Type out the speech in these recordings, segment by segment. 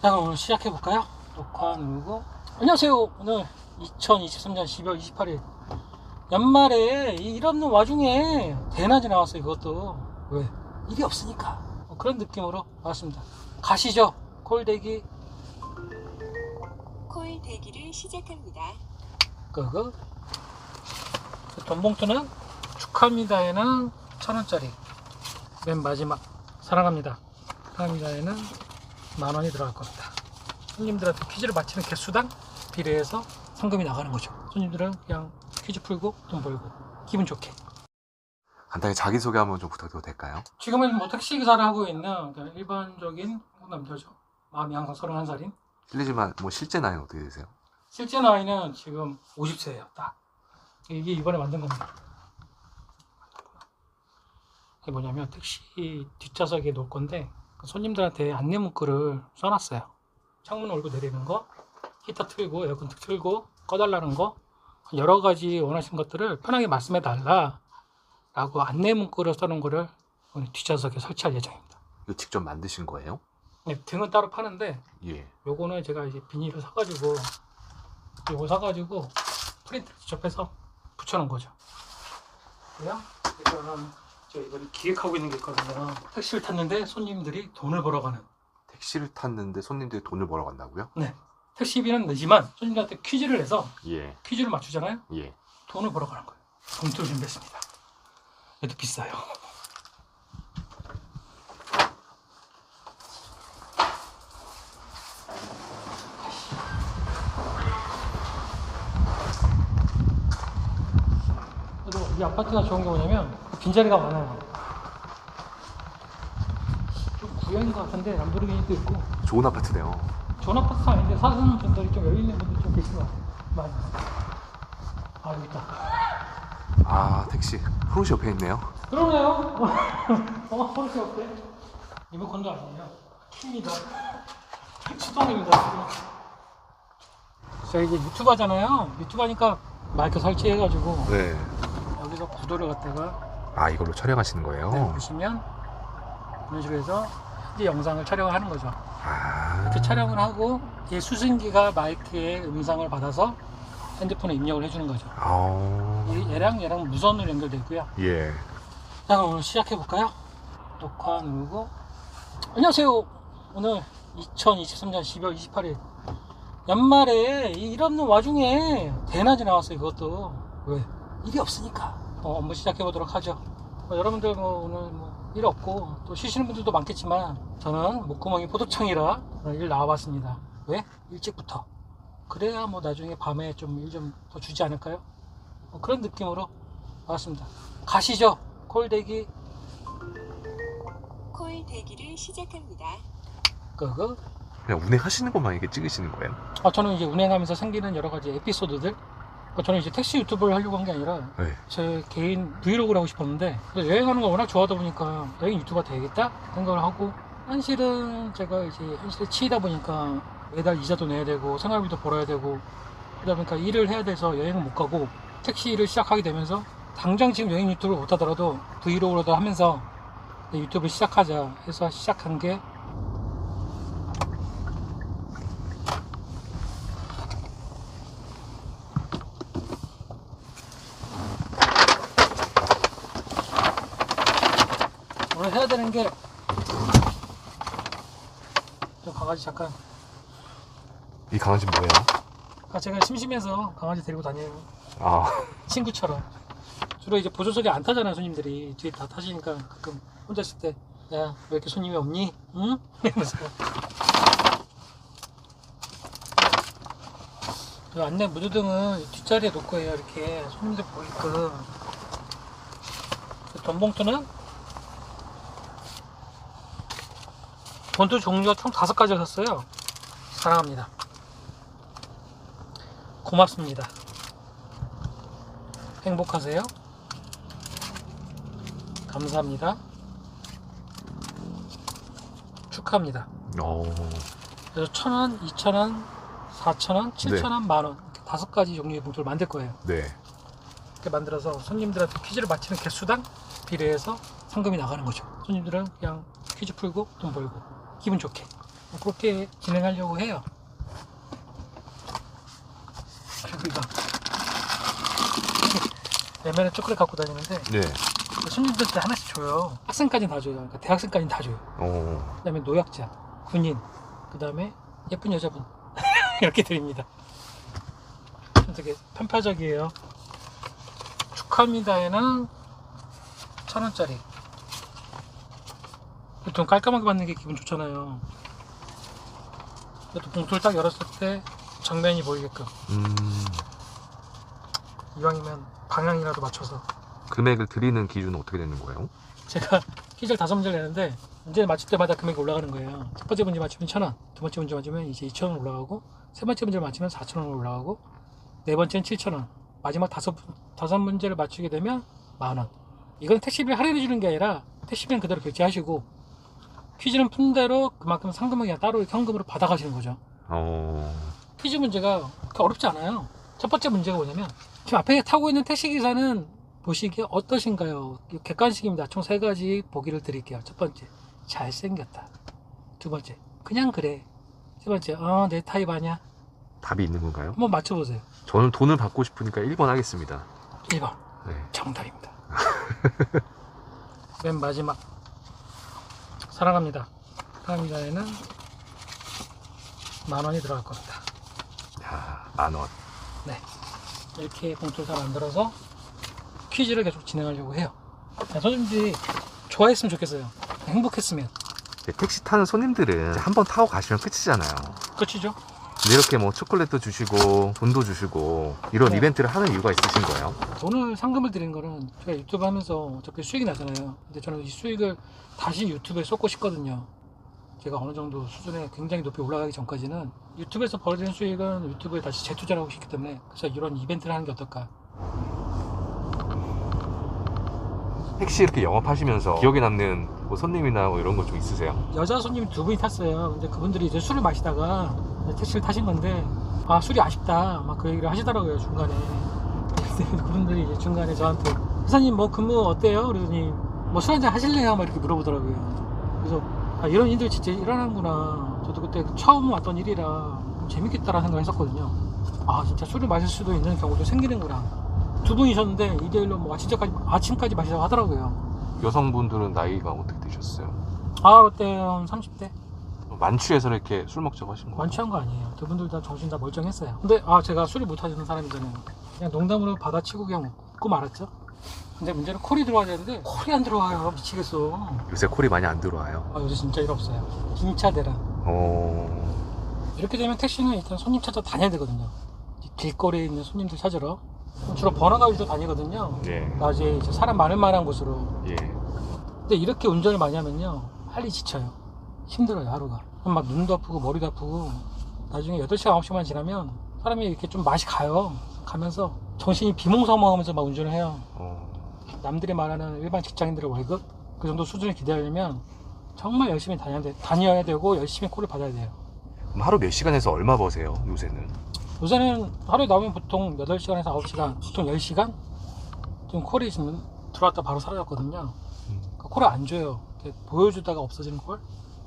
자, 그럼 오늘 시작해볼까요? 녹화 누르고. 안녕하세요. 오늘 2023년 12월 28일 연말에 이런 와중에 대낮에 나왔어요. 그것도 왜? 일이 없으니까. 그런 느낌으로 나왔습니다. 가시죠. 콜 대기. 콜 대기를 시작합니다. 끄고. 돈 봉투는 축하합니다에는 1,000원짜리. 맨 마지막 사랑합니다. 사랑합니다에는 10,000원이 들어갈 겁니다. 손님들한테 퀴즈를 맞히는 개수당 비례해서 상금이 나가는 거죠. 손님들은 그냥 퀴즈 풀고 돈 벌고 기분 좋게. 간단히 자기소개 한번 좀 부탁드려도 될까요? 지금은 뭐 택시기사를 하고 있는 그냥 일반적인 남자죠. 마음이 항상 31살인. 실례지만 뭐 실제 나이는 어떻게 되세요? 실제 나이는 지금 50세예요. 딱. 이게 이번에 만든 겁니다. 이게 뭐냐면 택시 뒷좌석에 놓을 건데 손님들한테 안내 문구를 써놨어요. 창문 열고 내리는 거, 히터 틀고 에어컨 틀고 꺼달라는 거, 여러 가지 원하시는 것들을 편하게 말씀해 달라 라고 안내 문구를 써놓은 거를 오늘 뒷좌석에 설치할 예정입니다. 이거 직접 만드신 거예요? 네, 등은 따로 파는데 예. 요거는 제가 이제 비닐을 사가지고 요거 사가지고 프린트를 직접 해서 붙여놓은 거죠. 그냥 이거는 제가 이번에 기획하고 있는 게 있거든요. 택시를 탔는데 손님들이 돈을 벌어가는. 택시를 탔는데 손님들이 돈을 벌어 간다고요? 네. 택시비는 내지만 손님들한테 퀴즈를 내서 예. 퀴즈를 맞추잖아요. 예. 돈을 벌어가는 거예요. 봉투를 준비했습니다. 얘도 비싸요. 그래도 이 아파트가 좋은 게 뭐냐면 빈자리가 많아요. 좀 구형인 것 같은데 람보르기니도 있고. 좋은 아파트네요. 좋은 아파트가 아닌데 사는 분들이 좀 여유 있는 분들이 좀 계신 것 같아요. 많이. 아, 여기 있다. 아, 택시. 프로시 옆에 있네요. 그러네요. 포르쉐 어때? 리모컨도 아니에요. 키입니다. 수동입니다. 저희 이제 유튜브 하잖아요. 유튜브 하니까 마이크 설치해가지고 네. 여기서 구도를 갖다가 아, 이걸로 촬영하시는 거예요? 네, 보시면 이런 식으로 해서 현재 영상을 촬영을 하는 거죠. 아. 이렇게 촬영을 하고 이 수신기가 마이크의 음성을 받아서 핸드폰에 입력을 해주는 거죠. 얘랑 무선으로 연결되어 있고요. 예. 자, 그럼 오늘 시작해볼까요? 녹화 누르고. 안녕하세요. 오늘 2023년 12월 28일 연말에 이런 와중에 대낮에 나왔어요. 그것도 왜? 일이 없으니까. 업무 시작해보도록 하죠. 여러분들 오늘 일 없고 또 쉬시는 분들도 많겠지만 저는 목구멍이 포도청이라 일 나와봤습니다. 왜? 일찍부터. 그래야 나중에 밤에 좀 일 좀 더 주지 않을까요? 그런 느낌으로 나왔습니다. 가시죠. 콜 대기. 콜 대기를 시작합니다. 끄고. 그냥 운행하시는 것만 이렇게 찍으시는 거예요? 저는 이제 운행하면서 생기는 여러 가지 에피소드들. 저는 이제 택시 유튜브를 하려고 한 게 아니라 네. 제 개인 브이로그를 하고 싶었는데 여행하는 거 워낙 좋아하다 보니까 여행 유튜버가 되겠다 생각을 하고, 현실은 제가 이제 현실에 치이다 보니까 매달 이자도 내야 되고 생활비도 벌어야 되고 그러다 보니까 일을 해야 돼서 여행을 못 가고 택시 일을 시작하게 되면서 당장 지금 여행 유튜브를 못 하더라도 브이로그라도 하면서 유튜브를 시작하자 해서 시작한 게 오늘 해야 되는 게 저 강아지 잠깐. 이 강아지는 뭐예요? 제가 심심해서 강아지 데리고 다녀요. 아. 친구처럼. 주로 이제 보조석에 안 타잖아요. 손님들이 뒤에 다 타시니까 가끔 혼자 있을 때 야, 왜 이렇게 손님이 없니? 응? 이러면서 그 안내 무드등은 뒷자리에 놓고 해요. 이렇게 손님들 보이게끔. 돈 봉투는 봉투 종류가 총 5가지를 샀어요. 사랑합니다. 고맙습니다. 행복하세요. 감사합니다. 축하합니다. 오. 그래서 1,000원, 2,000원, 4,000원, 7,000원, 만원 이렇게 5가지 종류의 봉투를 만들 거예요. 네. 이렇게 만들어서 손님들한테 퀴즈를 맞히는 개수당 비례해서 상금이 나가는 거죠. 손님들은 그냥 퀴즈 풀고 돈 벌고 기분 좋게. 그렇게 진행하려고 해요. 그리고 이거 애매한 초콜릿 갖고 다니는데 네. 손님들한테 하나씩 줘요. 학생까지는 다 줘요. 그러니까 대학생까지는 다 줘요. 그 다음에 노약자, 군인, 그 다음에 예쁜 여자분 이렇게 드립니다. 되게 편파적이에요. 축하합니다에는 1,000원짜리. 보통 깔끔하게 받는 게 기분 좋잖아요. 또 봉투를 딱 열었을 때 정면이 보이게끔. 이왕이면 방향이라도 맞춰서. 금액을 드리는 기준은 어떻게 되는 거예요? 제가 퀴즈를 5문제를 내는데 문제 맞출 때마다 금액이 올라가는 거예요. 첫 번째 문제 맞추면 1,000원, 두 번째 문제 맞추면 이제 2,000원 올라가고, 세 번째 문제를 맞추면 4,000원 올라가고, 네 번째는 7,000원, 마지막 다섯 문제를 맞추게 되면 10,000원. 이건 택시비를 할인해 주는 게 아니라 택시비는 그대로 결제하시고 퀴즈는 푼 대로 그만큼 상금을 그냥 따로 현금으로 받아가시는 거죠. 퀴즈 문제가 그렇게 어렵지 않아요. 첫 번째 문제가 뭐냐면, 지금 앞에 타고 있는 택시기사는 보시기에 어떠신가요? 객관식입니다. 총 3가지 보기를 드릴게요. 첫 번째, 잘생겼다. 두 번째, 그냥 그래. 세 번째, 내 타입 아니야. 답이 있는 건가요? 한번 맞춰보세요. 저는 돈을 받고 싶으니까 1번 하겠습니다. 1번 네. 정답입니다. 맨 마지막, 사랑합니다. 사랑합니다에는 10,000원이 들어갈 겁니다. 야, 10,000원. 네, 이렇게 봉투를 다 만들어서 퀴즈를 계속 진행하려고 해요. 손님들이 좋아했으면 좋겠어요. 행복했으면. 네, 택시 타는 손님들은 한번 타고 가시면 끝이잖아요. 끝이죠. 근데 이렇게 뭐 초콜릿도 주시고 돈도 주시고 이런 네. 이벤트를 하는 이유가 있으신 거예요? 오늘 상금을 드린 거는 제가 유튜브 하면서 어차피 수익이 나잖아요. 근데 저는 이 수익을 다시 유튜브에 쏟고 싶거든요. 제가 어느 정도 수준에 굉장히 높이 올라가기 전까지는 유튜브에서 벌어들인 수익은 유튜브에 다시 재투자를 하고 싶기 때문에, 그래서 이런 이벤트를 하는 게 어떨까. 택시 이렇게 영업하시면서 기억에 남는 뭐 손님이나 뭐 이런 거 좀 있으세요? 여자 손님 2분이 탔어요. 근데 그분들이 이제 술을 마시다가 이제 택시를 타신 건데, 술이 아쉽다 막 그 얘기를 하시더라고요, 중간에. 근데 그분들이 이제 중간에 저한테, 회사님 뭐 근무 어때요? 그러더니 뭐 술 한잔 하실래요? 막 이렇게 물어보더라고요. 그래서 이런 일들이 진짜 일어나는구나. 저도 그때 처음 왔던 일이라 재밌겠다라는 생각을 했었거든요. 진짜 술을 마실 수도 있는 경우도 생기는구나. 2분이셨는데 2대1로 뭐 아침까지 마시자고 하더라고요. 여성분들은 나이가 어떻게 되셨어요? 그때 30대. 만취해서 이렇게 술 먹자고 하신 거예요? 만취한 거 아니에요. 그분들 다 정신 다 멀쩡했어요. 근데 제가 술을 못 하시는 사람이잖아요. 그냥 농담으로 받아치고 그냥 웃고 말았죠. 근데 문제는 콜이 들어와야 되는데 콜이 안 들어와요. 미치겠어. 요새 콜이 많이 안 들어와요. 요새 진짜 일 없어요. 진짜 대란. 이렇게 되면 택시는 일단 손님 찾아 다녀야 되거든요. 길거리에 있는 손님들 찾으러. 주로 번화가 위주로 다니거든요. 예. 낮에 이제 사람 많을 만한 곳으로. 예. 근데 이렇게 운전을 많이 하면요, 빨리 지쳐요. 힘들어요, 하루가. 그럼 막 눈도 아프고 머리도 아프고, 나중에 8시간 9시만 지나면 사람이 이렇게 좀 맛이 가요. 가면서 정신이 비몽사몽하면서 막 운전을 해요. 남들이 말하는 일반 직장인들의 월급 그 정도 수준을 기대하려면 정말 열심히 다녀야 되고 열심히 콜을 받아야 돼요. 그럼 하루 몇 시간에서 얼마 버세요, 요새는? 요새는 하루에 나오면 보통 8시간에서 9시간, 보통 10시간? 지금 콜이 지금 들어왔다 바로 사라졌거든요. 그러니까 콜을 안 줘요. 보여주다가 없어지는 콜?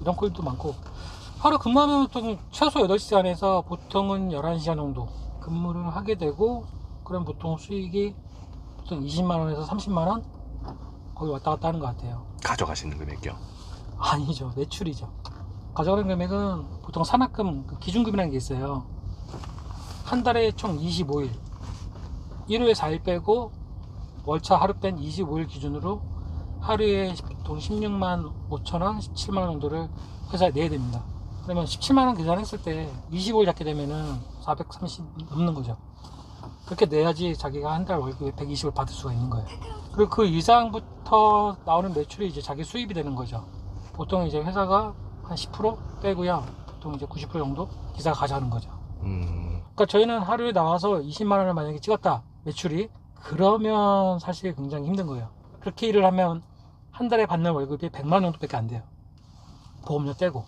이런 콜도 많고, 하루 근무하면 보통 최소 8시간에서 보통은 11시간 정도 근무를 하게 되고, 그럼 보통 수익이 보통 20만원에서 30만원? 거기 왔다 갔다 하는 것 같아요. 가져가시는 금액이요? 아니죠, 매출이죠. 가져가는 금액은 보통 산학금, 기준금이라는 게 있어요. 한 달에 총 25일, 일요일 4일 빼고 월차 하루 뺀 25일 기준으로 하루에 보통 16만 5천원, 17만원 정도를 회사에 내야 됩니다. 그러면 17만원 계산했을 때 25일 잡게 되면은 430 넘는 거죠. 그렇게 내야지 자기가 한 달 월급에 120을 받을 수가 있는 거예요. 그리고 그 이상부터 나오는 매출이 이제 자기 수입이 되는 거죠. 보통 이제 회사가 한 10% 빼고요. 보통 이제 90% 정도 기사가 가져가는 거죠. 그러니까 저희는 하루에 나와서 20만 원을 만약에 찍었다, 매출이, 그러면 사실 굉장히 힘든 거예요. 그렇게 일을 하면 한 달에 받는 월급이 100만 원 정도밖에 안 돼요. 보험료 떼고.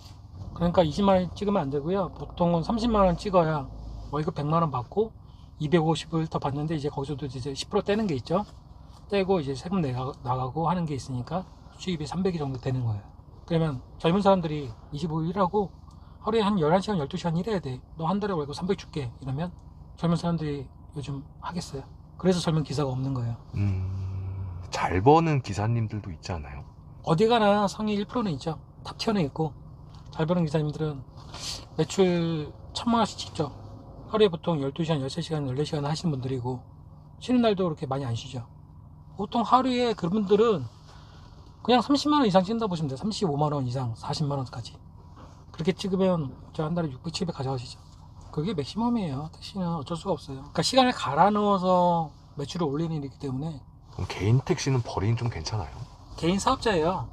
그러니까 20만 원 찍으면 안 되고요. 보통은 30만 원 찍어야 월급 100만 원 받고 250을 더 받는데, 이제 거기서도 이제 10% 떼는 게 있죠. 떼고 이제 세금 나가고 하는 게 있으니까 수입이 300이 정도 되는 거예요. 그러면 젊은 사람들이 25일 일하고 하루에 한 11시간 12시간 일해야 돼. 너 한 달에 월급 300 줄게 이러면 젊은 사람들이 요즘 하겠어요. 그래서 젊은 기사가 없는 거예요. 잘 버는 기사님들도 있지 않아요? 어디 가나 상위 1%는 있죠. 탑티어는 있고 잘 버는 기사님들은 매출 1000만 원씩 찍죠. 하루에 보통 12시간, 13시간, 14시간 하시는 분들이고 쉬는 날도 그렇게 많이 안 쉬죠. 보통 하루에 그분들은 그냥 30만 원 이상 찍는다 보시면 돼요. 35만 원 이상, 40만 원까지. 그렇게 찍으면 저 한 달에 600, 700 가져가시죠. 그게 맥시멈이에요. 택시는 어쩔 수가 없어요. 그러니까 시간을 갈아 넣어서 매출을 올리는 일이기 때문에. 그럼 개인 택시는 버리는 좀 괜찮아요? 개인 사업자예요.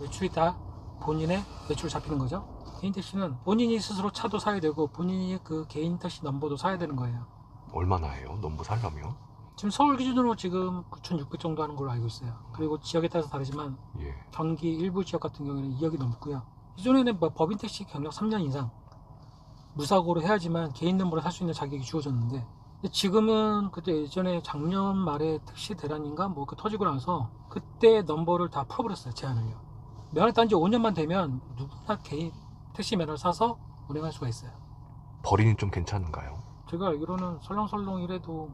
매출이 다 본인의 매출 잡히는 거죠. 개인 택시는 본인이 스스로 차도 사야 되고 본인이 그 개인 택시 넘버도 사야 되는 거예요. 얼마나 해요? 넘버 살려면? 지금 서울 기준으로 지금 9,600 정도 하는 걸로 알고 있어요. 그리고 지역에 따라서 다르지만 예. 경기 일부 지역 같은 경우에는 2억이 넘고요. 기존에는 뭐 법인 택시 경력 3년 이상 무사고로 해야지만 개인 넘버를 살 수 있는 자격이 주어졌는데, 근데 지금은 그때 예전에 작년 말에 택시 대란인가 뭐 그 터지고 나서 그때 넘버를 다 풀어버렸어요. 제한을요. 면허 딴 지 5년만 되면 누구나 개인 택시 면허를 사서 운행할 수가 있어요. 버리는 좀 괜찮은가요? 제가 알기로는 설렁설렁 이래도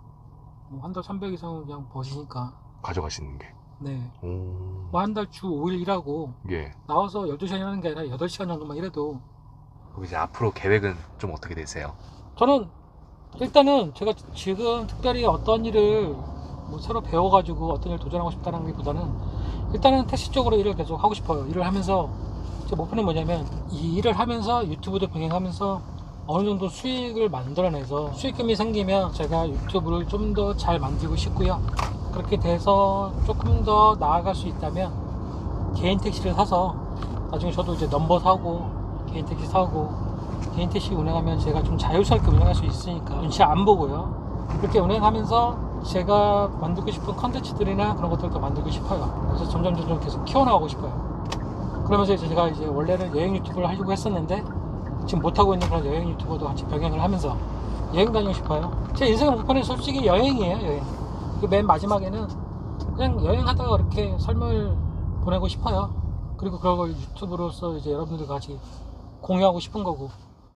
뭐 한 달 300 이상은 그냥 버시니까. 가져가시는 게. 네. 오. 뭐 한 달 주 5일 일하고 예. 나와서 12시간 일하는 게 아니라 8시간 정도만 일해도. 그럼 이제 앞으로 계획은 좀 어떻게 되세요? 저는 일단은 제가 지금 특별히 어떤 일을 뭐 새로 배워가지고 어떤 일을 도전하고 싶다는 것보다는 일단은 택시 쪽으로 일을 계속 하고 싶어요. 일을 하면서 제 목표는 뭐냐면 이 일을 하면서 유튜브도 병행하면서 어느 정도 수익을 만들어내서 수익금이 생기면 제가 유튜브를 좀 더 잘 만들고 싶고요. 그렇게 돼서 조금 더 나아갈 수 있다면 개인 택시를 사서 나중에 저도 이제 넘버 사고 개인 택시 사고 개인 택시 운행하면 제가 좀 자유스럽게 운행할 수 있으니까 눈치 안 보고요. 그렇게 운행하면서 제가 만들고 싶은 컨텐츠들이나 그런 것들도 만들고 싶어요. 그래서 점점 계속 키워나가고 싶어요. 그러면서 이제 제가 이제 원래는 여행 유튜브를 하려고 했었는데 지금 못하고 있는 그런 여행 유튜버도 같이 병행을 하면서 여행 다니고 싶어요. 제 인생의 목표는 솔직히 여행이에요. 여행. 그 맨 마지막에는 그냥 여행하다가 이렇게 삶을 보내고 싶어요. 그리고 그걸 유튜브로서 이제 여러분들과 같이 공유하고 싶은 거고.